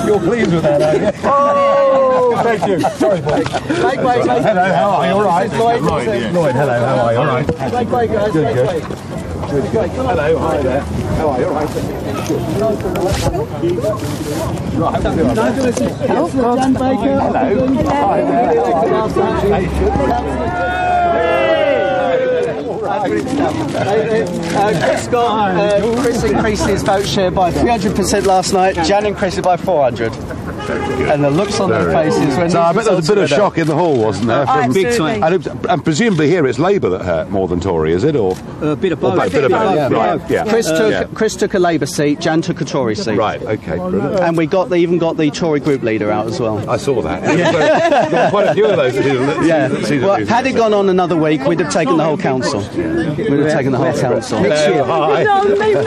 You're pleased with that, are you? Oh, thank you. Sorry, Paul. Hello, how are you? All right. Lloyd, hello, how are you? All right. Good, good. Hello, hi there. How are you? All right. Jan Baker. Hello. Chris increased his vote share by 300% last night. Jan increased it by 400. And the looks on their faces when... So I bet there was a bit of shock in the hall, wasn't there? From big time. And presumably here it's Labour that hurt more than Tory, is it? Or a bit of both. A bit of both. Yeah. Right. Yeah. Chris took a Labour seat, Jan took a Tory seat. Right, OK, brilliant. And we even got the Tory group leader out as well. I saw that. Yeah. Quite a few of those. Well, had it gone on another week, we'd have taken the whole council. We'd have taken the whole council.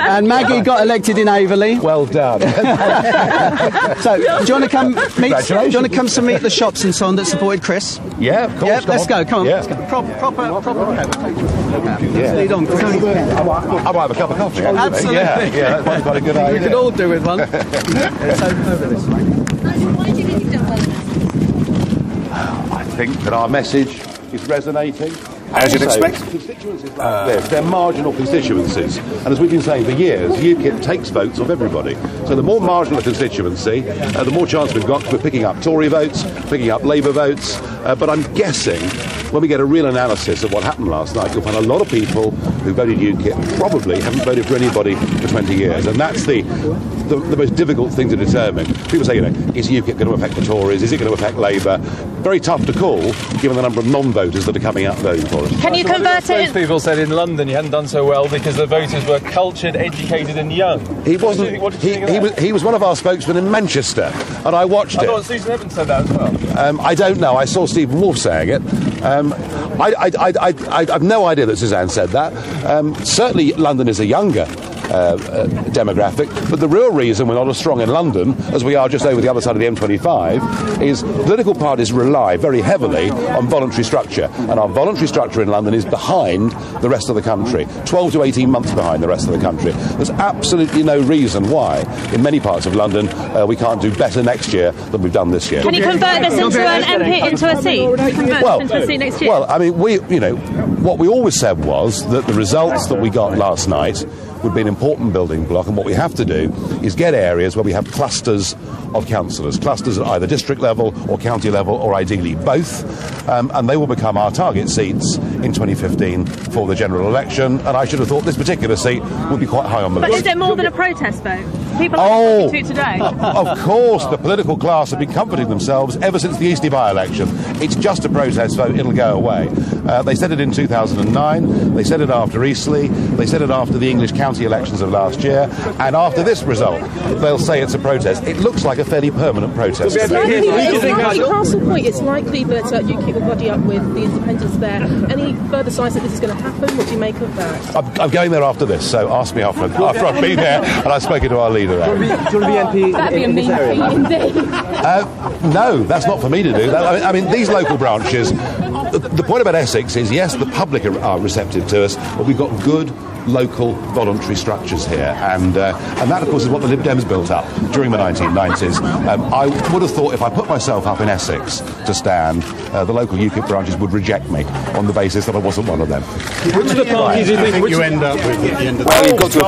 And Maggie got elected in Averley. Well done. So, do you want to come meet? Do you want to come to meet the shops and so on that supported Chris? Yeah, of course. Yeah, let's go. Come on. Yeah. Let's go. Proper. Yeah. Lead on, Chris. I might have a cup of coffee. Actually. Absolutely. Yeah, that's quite a good idea. We could all do with one. It's over this way. Why do you think you've done well? I think that our message is resonating. As you'd expect. Constituencies like this, they're marginal constituencies. And as we've been saying for years, UKIP takes votes off everybody. So the more marginal a constituency, the more chance we've got for picking up Tory votes, picking up Labour votes. But I'm guessing when we get a real analysis of what happened last night, you'll find a lot of people who voted UKIP probably haven't voted for anybody for 20 years. And that's the most difficult thing to determine. People say, is UKIP going to affect the Tories? Is it going to affect Labour? Very tough to call, given the number of non-voters that are coming out voting for us. Can you convert it? Most people said in London you hadn't done so well because the voters were cultured, educated and young. He wasn't. He was one of our spokesmen in Manchester, and I watched it. I thought Susan Evans said that as well. I don't know. I saw Stephen Wolfe saying it. I've no idea that Suzanne said that. Certainly, London is a younger demographic, but the real reason we're not as strong in London as we are just over the other side of the M25 is political parties rely very heavily on voluntary structure, and our voluntary structure in London is behind the rest of the country, 12 to 18 months behind the rest of the country. There's absolutely no reason why in many parts of London we can't do better next year than we've done this year. Can you convert this into an MP, into a seat? Into a seat next year? Well, I mean, what we always said was that the results that we got last night would be an important building block, and what we have to do is get areas where we have clusters of councillors, clusters at either district level or county level, or ideally both, and they will become our target seats in 2015 for the general election, and I should have thought this particular seat would be quite high on the list. But is it more than a protest vote? People are talking to today. Of course, the political class have been comforting themselves ever since the Eastleigh by-election. It's just a protest vote, it'll go away. They said it in 2009, they said it after Eastleigh, they said it after the English county elections of last year, and after this result, they'll say it's a protest. It looks like a fairly permanent protest. Castle Point, it's likely that UKIP will body up with the independents there. Any further signs that this is going to happen? What do you make of that? I'm going there after this, so ask me after I've been there and I've spoken to our leader there. Do you want to be MP in this area? No, that's not for me to do. I mean, these local branches, the point about Essex is, yes, the public are receptive to us, but we've got good local voluntary structures here, and that of course is what the Lib Dems built up during the 1990s. I would have thought if I put myself up in Essex to stand, the local UKIP branches would reject me on the basis that I wasn't one of them. Which of the parties do you think you end up with at the end of the Well, you've got to